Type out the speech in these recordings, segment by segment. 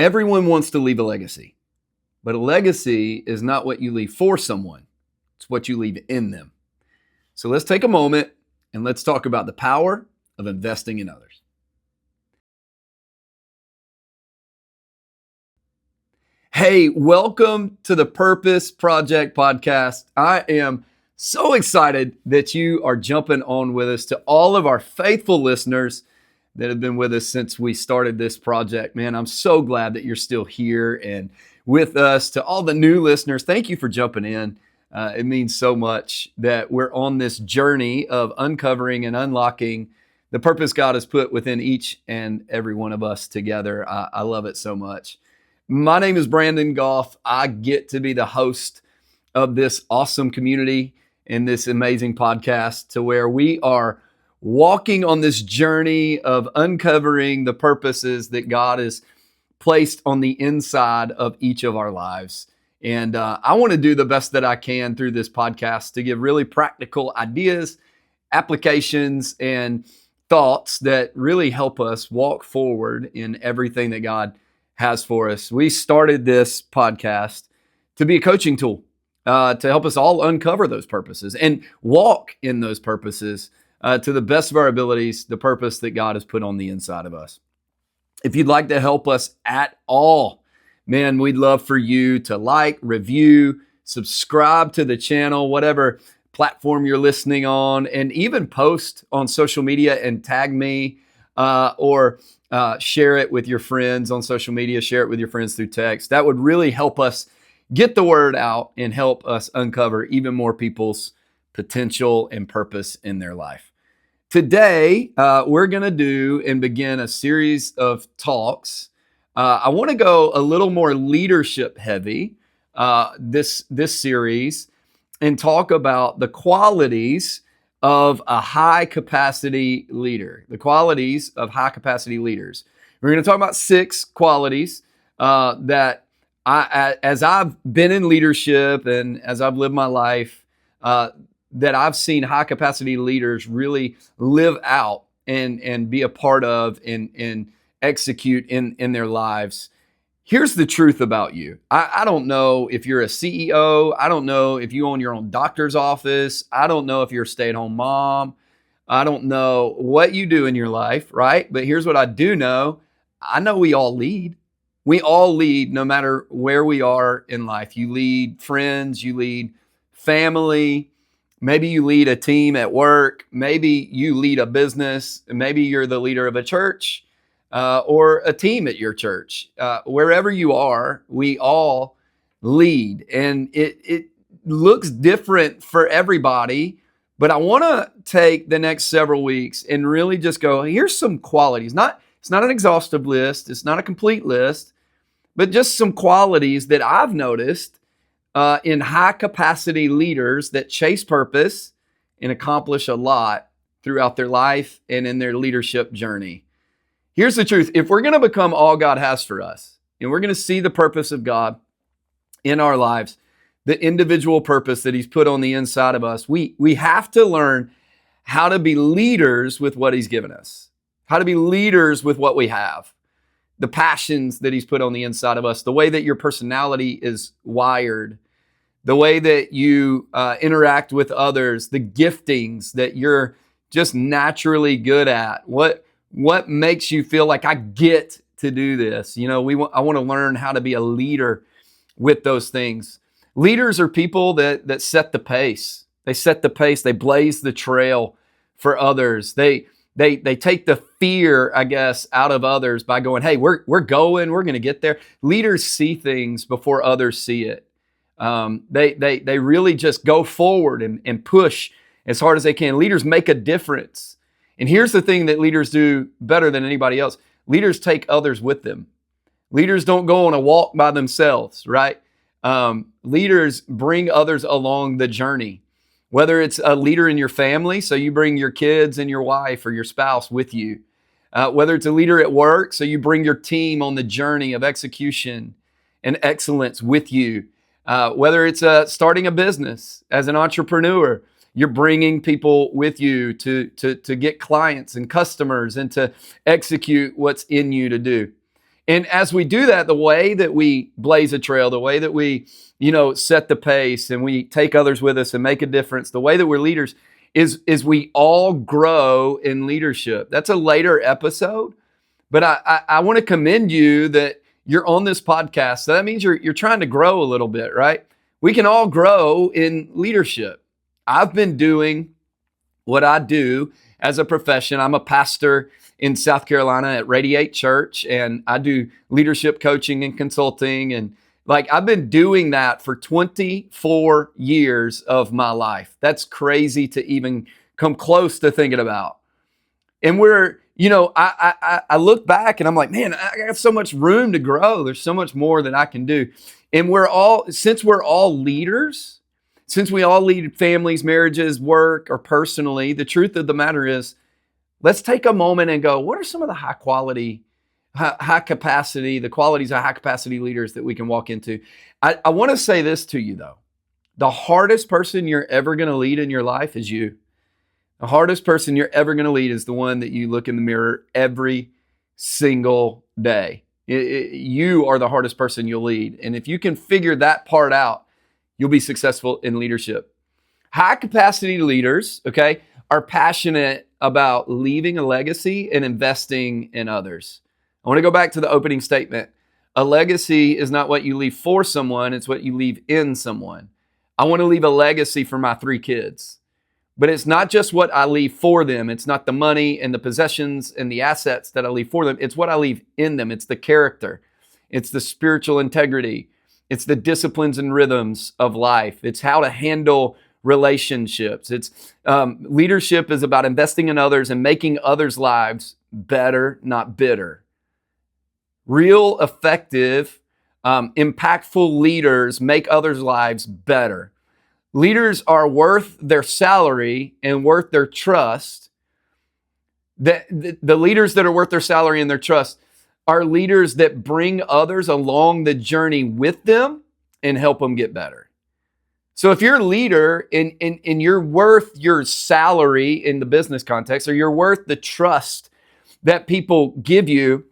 Everyone wants to leave a legacy, but a legacy is not what you leave for someone. It's what you leave in them. So let's take a moment and let's talk about the power of investing in others. Hey, welcome to the Purpose Project podcast. I am so excited that you are jumping on with us. To all of our faithful listeners that have been with us since we started this project, man, I'm so glad that you're still here and with us. To all the new listeners, thank you for jumping in. It means so much that we're on this journey of uncovering and unlocking the purpose God has put within each and every one of us together. I love it so much. My name is Brandon Goff. I get to be the host of this awesome community and this amazing podcast to where we are walking on this journey of uncovering the purposes that God has placed on the inside of each of our lives. And I want to do the best that I can through this podcast to give really practical ideas, applications, and thoughts that really help us walk forward in everything that God has for us. We started this podcast to be a coaching tool to help us all uncover those purposes and walk in those purposes to the best of our abilities, the purpose that God has put on the inside of us. If you'd like to help us at all, man, we'd love for you to like, review, subscribe to the channel, whatever platform you're listening on, and even post on social media and tag me or share it with your friends on social media, share it with your friends through text. That would really help us get the word out and help us uncover even more people's potential and purpose in their life. Today, we're going to do and begin a series of talks. I want to go a little more leadership heavy this series and talk about the qualities of a high capacity leader, the qualities of high capacity leaders. We're going to talk about 6 qualities that as I've been in leadership and as I've lived my life, that I've seen high capacity leaders really live out and be a part of and execute in their lives. Here's the truth about you. I don't know if you're a CEO. I don't know if you own your own doctor's office. I don't know if you're a stay-at-home mom. I don't know what you do in your life, right? But here's what I do know. I know we all lead. We all lead no matter where we are in life. You lead friends, you lead family. Maybe you lead a team at work. Maybe you lead a business. Maybe you're the leader of a church or a team at your church. Wherever you are, we all lead. And it looks different for everybody. But I want to take the next several weeks and really just go, here's some qualities. It's not an exhaustive list. It's not a complete list, but just some qualities that I've noticed in high capacity leaders that chase purpose and accomplish a lot throughout their life and in their leadership journey. Here's the truth. If we're going to become all God has for us, and we're going to see the purpose of God in our lives, the individual purpose that He's put on the inside of us, we have to learn how to be leaders with what He's given us, how to be leaders with what we have, the passions that He's put on the inside of us, the way that your personality is wired, the way that you interact with others, the giftings that you're just naturally good at. What makes you feel like I get to do this? You know, I want to learn how to be a leader with those things. Leaders are people that set the pace. They set the pace. They blaze the trail for others. They take the fear, I guess, out of others by going, hey, we're going to get there. Leaders see things before others see it. They really just go forward and push as hard as they can. Leaders make a difference. And here's the thing that leaders do better than anybody else. Leaders take others with them. Leaders don't go on a walk by themselves, right? Leaders bring others along the journey. Whether it's a leader in your family, so you bring your kids and your wife or your spouse with you. Whether it's a leader at work, so you bring your team on the journey of execution and excellence with you. Whether it's starting a business as an entrepreneur, you're bringing people with you to get clients and customers and to execute what's in you to do. And as we do that, the way that we blaze a trail, the way that we, set the pace and we take others with us and make a difference, the way that we're leaders is we all grow in leadership. That's a later episode, but I want to commend you that you're on this podcast. So that means you're trying to grow a little bit, right? We can all grow in leadership. I've been doing what I do as a profession. I'm a pastor in South Carolina at Radiate Church, and I do leadership coaching and consulting. And I've been doing that for 24 years of my life. That's crazy to even come close to thinking about. And I look back and I'm like, man, I got so much room to grow. There's so much more that I can do. And since we're all leaders, since we all lead families, marriages, work, or personally, the truth of the matter is, let's take a moment and go, what are some of the high quality, high capacity, the qualities of high capacity leaders that we can walk into? I want to say this to you though. The hardest person you're ever going to lead in your life is you. The hardest person you're ever going to lead is the one that you look in the mirror every single day. You are the hardest person you'll lead. And if you can figure that part out, you'll be successful in leadership. High capacity leaders, okay, are passionate about leaving a legacy and investing in others. I want to go back to the opening statement. A legacy is not what you leave for someone, it's what you leave in someone. I want to leave a legacy for my 3 kids. But it's not just what I leave for them. It's not the money and the possessions and the assets that I leave for them. It's what I leave in them. It's the character. It's the spiritual integrity. It's the disciplines and rhythms of life. It's how to handle relationships. It's leadership is about investing in others and making others' lives better, not bitter. Real, effective, impactful leaders make others' lives better. Leaders are worth their salary and worth their trust. The leaders that are worth their salary and their trust are leaders that bring others along the journey with them and help them get better. So if you're a leader and you're worth your salary in the business context, or you're worth the trust that people give you,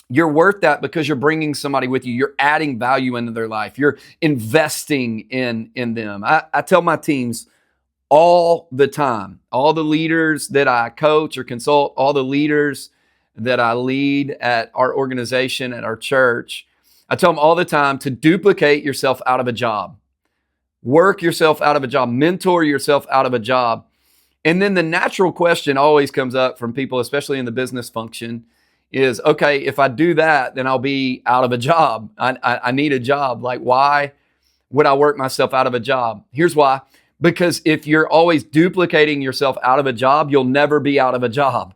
you're worth that because you're bringing somebody with you. You're adding value into their life. You're investing in them. I tell my teams all the time, all the leaders that I coach or consult, all the leaders that I lead at our organization, at our church, I tell them all the time to duplicate yourself out of a job. Work yourself out of a job. Mentor yourself out of a job. And then the natural question always comes up from people, especially in the business function, is, okay, if I do that, then I'll be out of a job. I need a job. Like, why would I work myself out of a job? Here's why. Because if you're always duplicating yourself out of a job, you'll never be out of a job.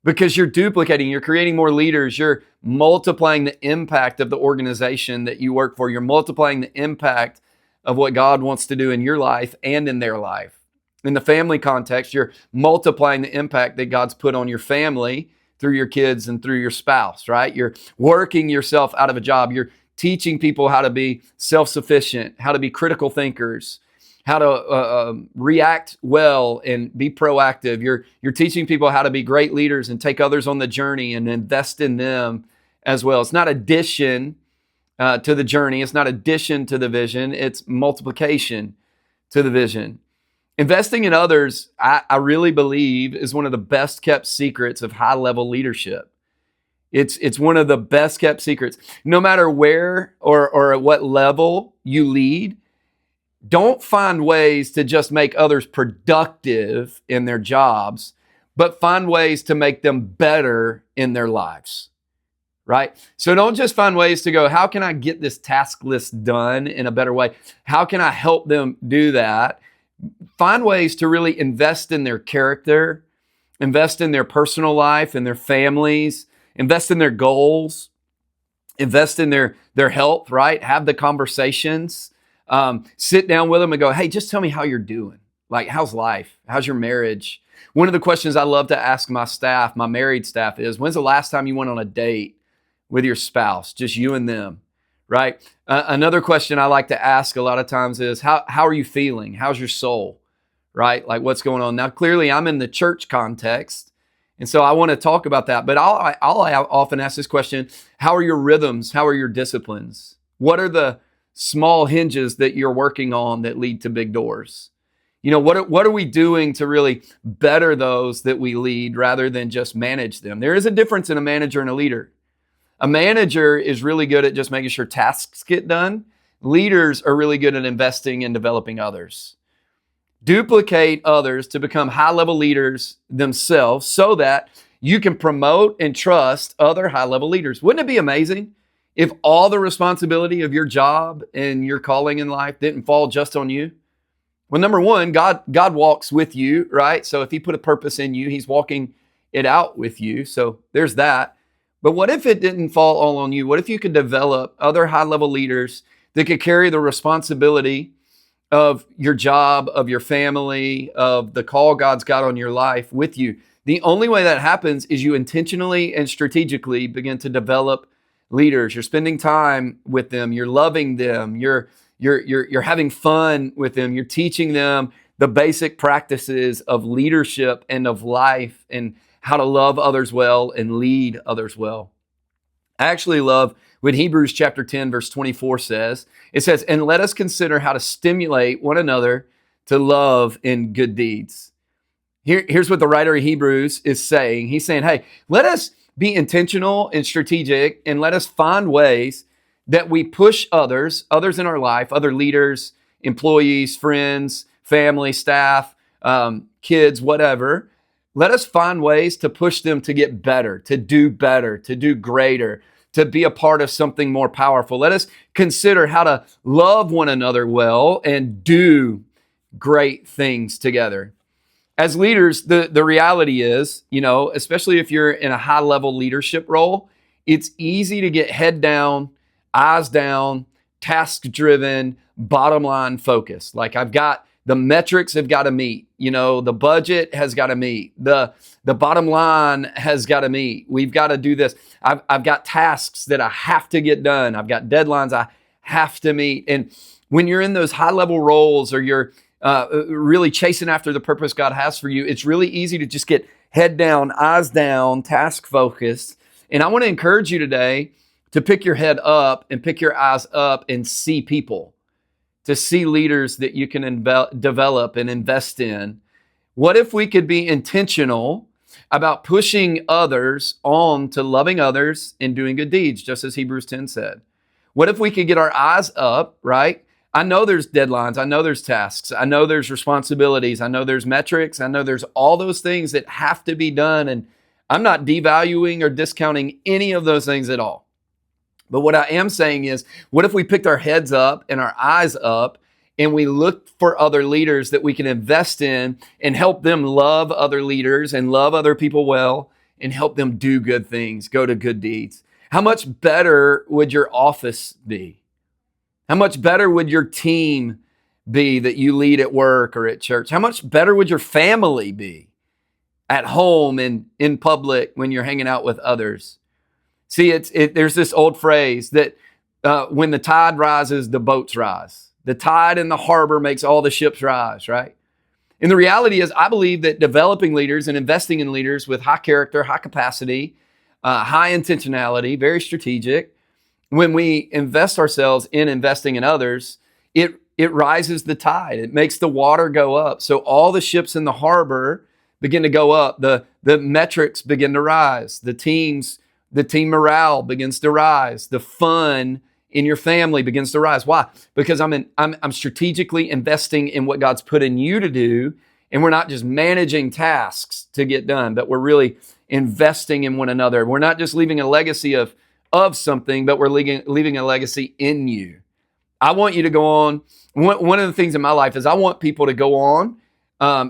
Because you're duplicating, you're creating more leaders, you're multiplying the impact of the organization that you work for. You're multiplying the impact of what God wants to do in your life and in their life. In the family context, you're multiplying the impact that God's put on your family through your kids and through your spouse, right? You're working yourself out of a job. You're teaching people how to be self-sufficient, how to be critical thinkers, how to react well and be proactive. You're teaching people how to be great leaders and take others on the journey and invest in them as well. It's not addition to the journey. It's not addition to the vision. It's multiplication to the vision. Investing in others, I really believe, is one of the best kept secrets of high level leadership. It's one of the best kept secrets. No matter where or at what level you lead, don't find ways to just make others productive in their jobs, but find ways to make them better in their lives, right? So don't just find ways to go, how can I get this task list done in a better way? How can I help them do that? Find ways to really invest in their character, invest in their personal life and their families, invest in their goals, invest in their health, right? Have the conversations, sit down with them and go, hey, just tell me how you're doing. Like, how's life? How's your marriage? One of the questions I love to ask my staff, my married staff, is, when's the last time you went on a date with your spouse, just you and them? Right? Another question I like to ask a lot of times is, how are you feeling? How's your soul? Right? Like, what's going on? Now, clearly I'm in the church context, And so I want to talk about that. But I'll often ask this question: how are your rhythms? How are your disciplines? What are the small hinges that you're working on that lead to big doors? What are we doing to really better those that we lead rather than just manage them? There is a difference in a manager and a leader. A manager is really good at just making sure tasks get done. Leaders are really good at investing and developing others. Duplicate others to become high-level leaders themselves so that you can promote and trust other high-level leaders. Wouldn't it be amazing if all the responsibility of your job and your calling in life didn't fall just on you? Well, number one, God walks with you, right? So if he put a purpose in you, he's walking it out with you. So there's that. But what if it didn't fall all on you? What if you could develop other high-level leaders that could carry the responsibility of your job, of your family, of the call God's got on your life with you? The only way that happens is you intentionally and strategically begin to develop leaders. You're spending time with them. You're loving them. You're having fun with them. You're teaching them the basic practices of leadership and of life and how to love others well and lead others well. I actually love what Hebrews chapter 10, verse 24 says. It says, "And let us consider how to stimulate one another to love and good deeds." Here's what the writer of Hebrews is saying. He's saying, hey, let us be intentional and strategic, and let us find ways that we push others in our life, other leaders, employees, friends, family, staff, kids, whatever. Let us find ways to push them to get better, to do greater, to be a part of something more powerful. Let us consider how to love one another well and do great things together. As leaders, the reality is, especially if you're in a high-level leadership role, it's easy to get head down, eyes down, task-driven, bottom-line focused. Like the metrics have got to meet. The budget has got to meet. The bottom line has got to meet. We've got to do this. I've got tasks that I have to get done. I've got deadlines I have to meet. And when you're in those high-level roles or you're really chasing after the purpose God has for you, it's really easy to just get head down, eyes down, task focused. And I want to encourage you today to pick your head up and pick your eyes up and see people, to see leaders that you can develop and invest in. What if we could be intentional about pushing others on to loving others and doing good deeds, just as Hebrews 10 said? What if we could get our eyes up, right? I know there's deadlines. I know there's tasks. I know there's responsibilities. I know there's metrics. I know there's all those things that have to be done. And I'm not devaluing or discounting any of those things at all. But what I am saying is, what if we picked our heads up and our eyes up and we looked for other leaders that we can invest in and help them love other leaders and love other people well and help them do good things, go to good deeds? How much better would your office be? How much better would your team be that you lead at work or at church? How much better would your family be at home and in public when you're hanging out with others? See, there's this old phrase that when the tide rises, the boats rise. The tide in the harbor makes all the ships rise, right? And the reality is, I believe that developing leaders and investing in leaders with high character, high capacity, high intentionality, very strategic, when we invest ourselves in investing in others, it rises the tide. It makes the water go up. So all the ships in the harbor begin to go up. The metrics begin to rise. The team morale begins to rise. The fun in your family begins to rise. Why? Because I'm strategically investing in what God's put in you to do, and we're not just managing tasks to get done, but we're really investing in one another. We're not just leaving a legacy of something, but we're leaving a legacy in you. I want you to go on. One of the things in my life is I want people to go on.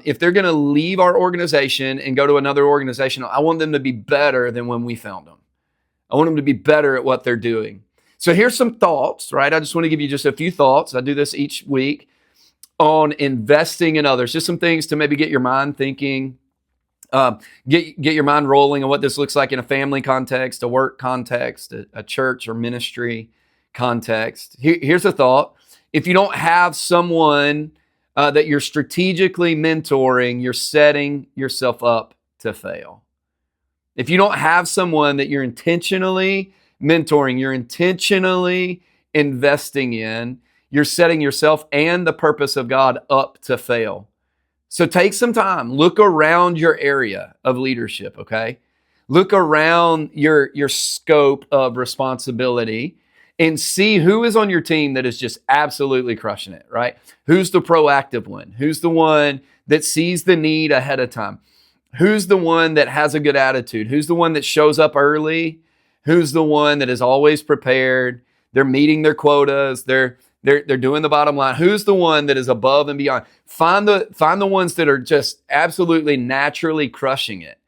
If they're going to leave our organization and go to another organization, I want them to be better than when we found them. I want them to be better at what they're doing. So here's some thoughts, right? I just want to give you just a few thoughts. I do this each week on investing in others. Just some things to maybe get your mind thinking, get your mind rolling on what this looks like in a family context, a work context, a church or ministry context. Here's a thought. If you don't have someone that you're strategically mentoring, you're setting yourself up to fail. if you don't have someone that you're intentionally mentoring, you're intentionally investing in, you're setting yourself and the purpose of God up to fail. So take some time, look around your area of leadership, okay? Look around your scope of responsibility and see who is on your team that is just absolutely crushing it, right? Who's the proactive one? Who's the one that sees the need ahead of time? Who's the one that has a good attitude? Who's the one that shows up early? Who's the one that is always prepared? They're meeting their quotas. They're doing the bottom line. Who's the one that is above and beyond? Find the ones that are just absolutely naturally crushing it.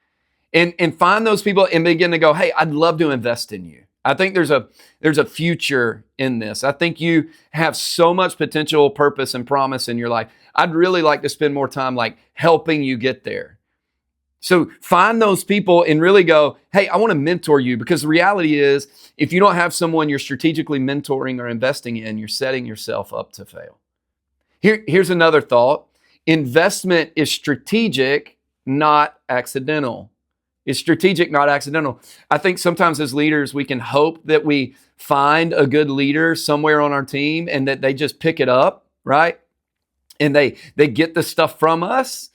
And find those people and begin to go, hey, I'd love to invest in you. I think there's a future in this. I think you have so much potential, purpose, and promise in your life. I'd really like to spend more time like helping you get there. So find those people and really go, hey, I want to mentor you, because the reality is if you don't have someone you're strategically mentoring or investing in, you're setting yourself up to fail. Here's another thought. Investment is strategic, not accidental. It's strategic, not accidental. I think sometimes as leaders, we can hope that we find a good leader somewhere on our team and that they just pick it up, right? And they get the stuff from us.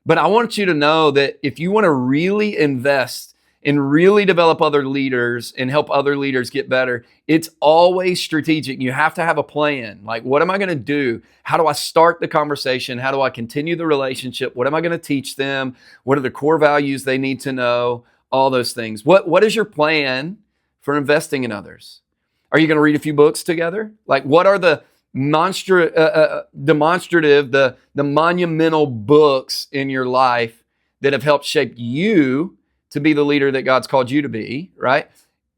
But I want you to know that if you want to really invest and really develop other leaders and help other leaders get better, it's always strategic. You have to have a plan. Like, what am I going to do? How do I start the conversation? How do I continue the relationship? What am I going to teach them? What are the core values they need to know? All those things. What is your plan for investing in others? Are you going to read a few books together? Like, what are the demonstrative, the monumental books in your life that have helped shape you to be the leader that God's called you to be, right?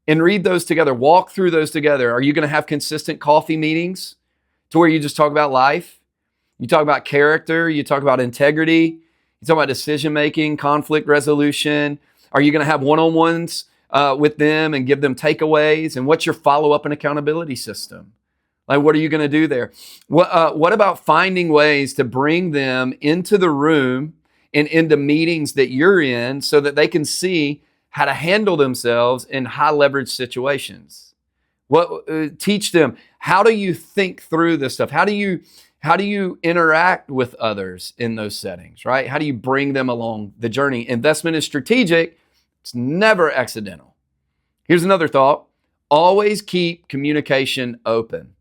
And read those together. Walk through those together. Are you going to have consistent coffee meetings to where you just talk about life? You talk about character. You talk about integrity. You talk about decision-making, conflict resolution. Are you going to have one-on-ones with them and give them takeaways? And what's your follow-up and accountability system? Like, what are you going to do there? What about finding ways to bring them into the room and into meetings that you're in so that they can see how to handle themselves in high leverage situations? Teach them, how do you think through this stuff? How do you interact with others in those settings, right? How do you bring them along the journey? Investment is strategic. It's never accidental. Here's another thought. Always keep communication open.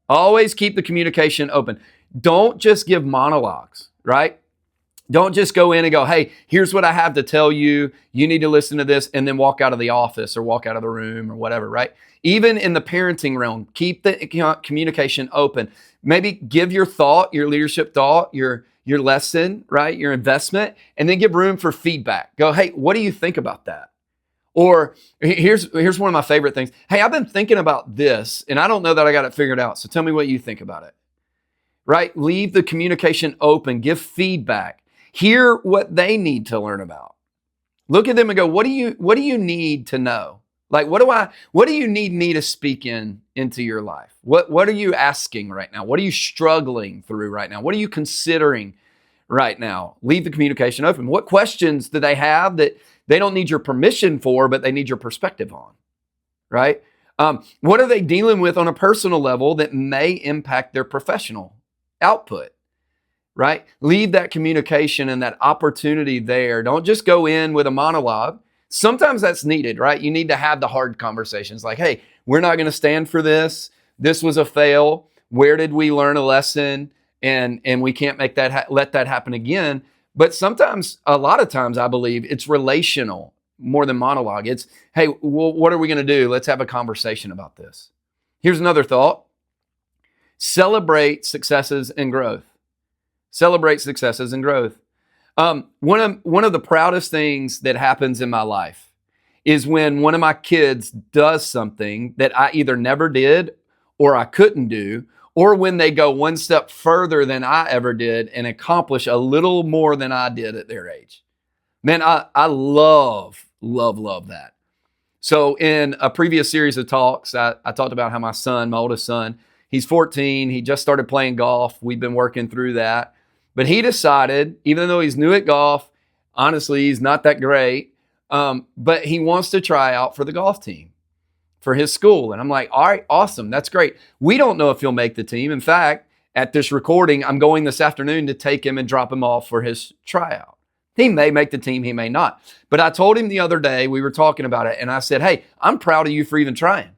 Always keep the communication open. Don't just give monologues, right? Don't just go in and go, hey, here's what I have to tell you. You need to listen to this, and then walk out of the office or walk out of the room or whatever, right? Even in the parenting realm, keep the communication open. Maybe give your thought, your leadership thought, your lesson, right? Your investment, and then give room for feedback. Go, hey, what do you think about that? Or here's one of my favorite things. Hey, I've been thinking about this, and I don't know that I got it figured out. So tell me what you think about it, right? Leave the communication open. Give feedback. Hear what they need to learn about. Look at them and go, what do you need to know? Like, what do you need me to speak into your life? What are you asking right now? What are you struggling through right now? What are you considering right now? Leave the communication open. What questions do they have that they don't need your permission for, but they need your perspective on, right? What are they dealing with on a personal level that may impact their professional output? Right? Leave that communication and that opportunity there. Don't just go in with a monologue. Sometimes that's needed, right? You need to have the hard conversations like, hey, we're not going to stand for this. This was a fail. Where did we learn a lesson? And we can't make that let that happen again. But sometimes, a lot of times, I believe it's relational more than monologue. It's, hey, well, what are we going to do? Let's have a conversation about this. Here's another thought. Celebrate successes and growth. Celebrate successes and growth. One of the proudest things that happens in my life is when one of my kids does something that I either never did or I couldn't do, or when they go one step further than I ever did and accomplish a little more than I did at their age. Man, I love that. So in a previous series of talks, I talked about how my oldest son, he's 14. He just started playing golf. We've been working through that. But he decided, even though he's new at golf, honestly, he's not that great. But he wants to try out for the golf team for his school. And I'm like, all right, awesome. That's great. We don't know if he'll make the team. In fact, at this recording, I'm going this afternoon to take him and drop him off for his tryout. He may make the team, he may not. But I told him the other day, we were talking about it, and I said, hey, I'm proud of you for even trying.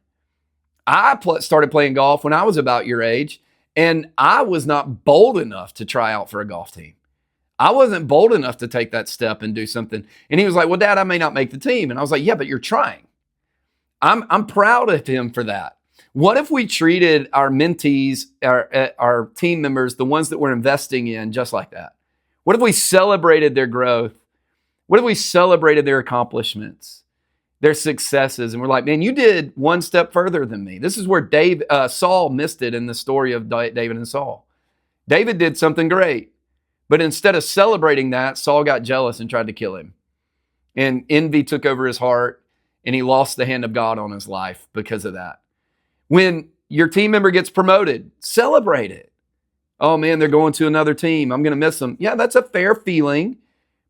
I started playing golf when I was about your age, and I was not bold enough to try out for a golf team. I wasn't bold enough to take that step and do something. And he was like, well, Dad, I may not make the team. And I was like, yeah, but you're trying. I'm proud of him for that. What if we treated our mentees, our team members, the ones that we're investing in, just like that? What if we celebrated their growth? What if we celebrated their accomplishments, their successes? And we're like, man, you did one step further than me. This is where Saul missed it in the story of David and Saul. David did something great, but instead of celebrating that, Saul got jealous and tried to kill him. And envy took over his heart, and he lost the hand of God on his life because of that. When your team member gets promoted, celebrate it. Oh man, they're going to another team. I'm going to miss them. Yeah, that's a fair feeling,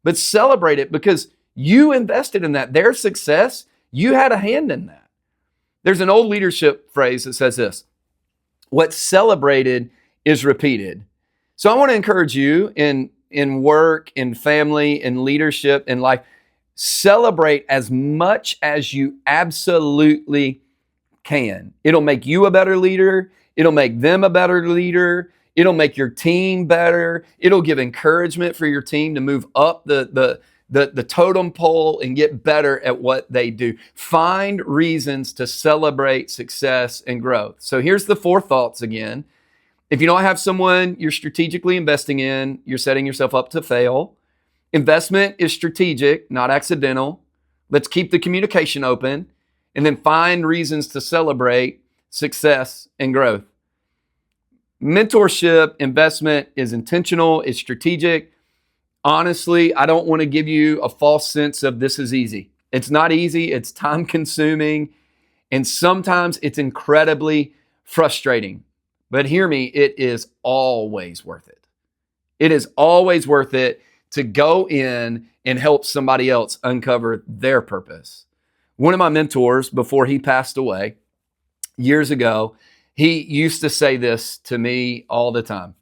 but celebrate it because you invested in that. Their success, you had a hand in that. There's an old leadership phrase that says this: what's celebrated is repeated. So I want to encourage you in work, in family, in leadership, in life, celebrate as much as you absolutely can. It'll make you a better leader. It'll make them a better leader. It'll make your team better. It'll give encouragement for your team to move up the totem pole and get better at what they do. Find reasons to celebrate success and growth. So here's the 4 thoughts again. If you don't have someone you're strategically investing in, you're setting yourself up to fail. Investment is strategic, not accidental. Let's keep the communication open. And then find reasons to celebrate success and growth. Mentorship, investment is intentional, it's strategic. Honestly, I don't want to give you a false sense of this is easy. It's not easy, it's time consuming, and sometimes it's incredibly frustrating. But hear me, it is always worth it. It is always worth it to go in and help somebody else uncover their purpose. One of my mentors, before he passed away years ago, he used to say this to me all the time.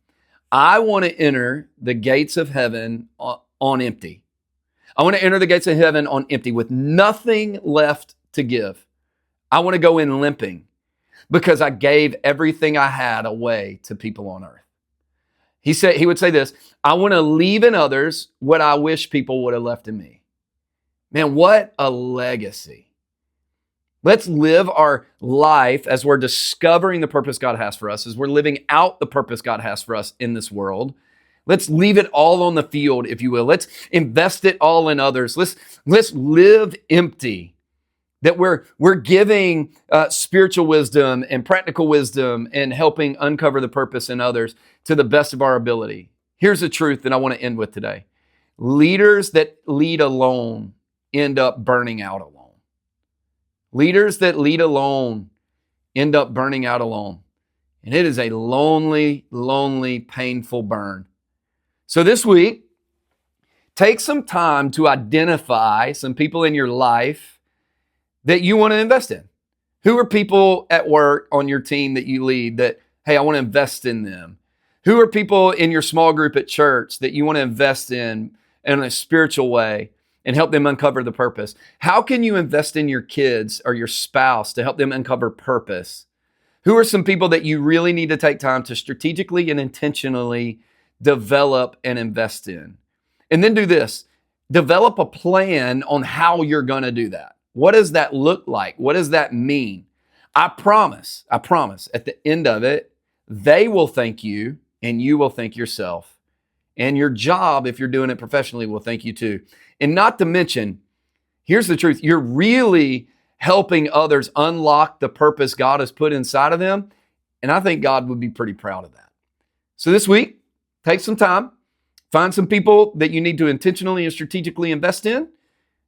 I want to enter the gates of heaven on empty. I want to enter the gates of heaven on empty with nothing left to give. I want to go in limping because I gave everything I had away to people on earth. He would say this: I want to leave in others what I wish people would have left in me. Man, what a legacy. Let's live our life as we're discovering the purpose God has for us, as we're living out the purpose God has for us in this world. Let's leave it all on the field, if you will. Let's invest it all in others. Let's live empty. That we're giving spiritual wisdom and practical wisdom and helping uncover the purpose in others to the best of our ability. Here's the truth that I want to end with today. Leaders that lead alone end up burning out alone. Leaders that lead alone end up burning out alone. And it is a lonely, lonely, painful burn. So this week, take some time to identify some people in your life that you want to invest in. Who are people at work on your team that you lead that, hey, I want to invest in them? Who are people in your small group at church that you want to invest in a spiritual way and help them uncover the purpose? How can you invest in your kids or your spouse to help them uncover purpose? Who are some people that you really need to take time to strategically and intentionally develop and invest in? And then do this. Develop a plan on how you're going to do that. What does that look like? What does that mean? I promise, at the end of it, they will thank you and you will thank yourself. And your job, if you're doing it professionally, will thank you too. And not to mention, here's the truth. You're really helping others unlock the purpose God has put inside of them. And I think God would be pretty proud of that. So this week, take some time, find some people that you need to intentionally and strategically invest in,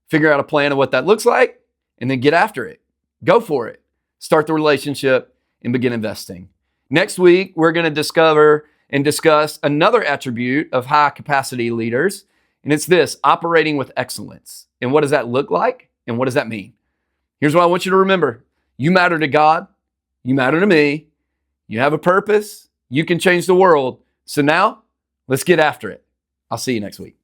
figure out a plan of what that looks like, and then get after it. Go for it. Start the relationship and begin investing. Next week, we're going to discover and discuss another attribute of high capacity leaders, And it's this: operating with excellence. And what does that look like? And what does that mean? Here's what I want you to remember. You matter to God. You matter to me. You have a purpose. You can change the world. So now let's get after it. I'll see you next week.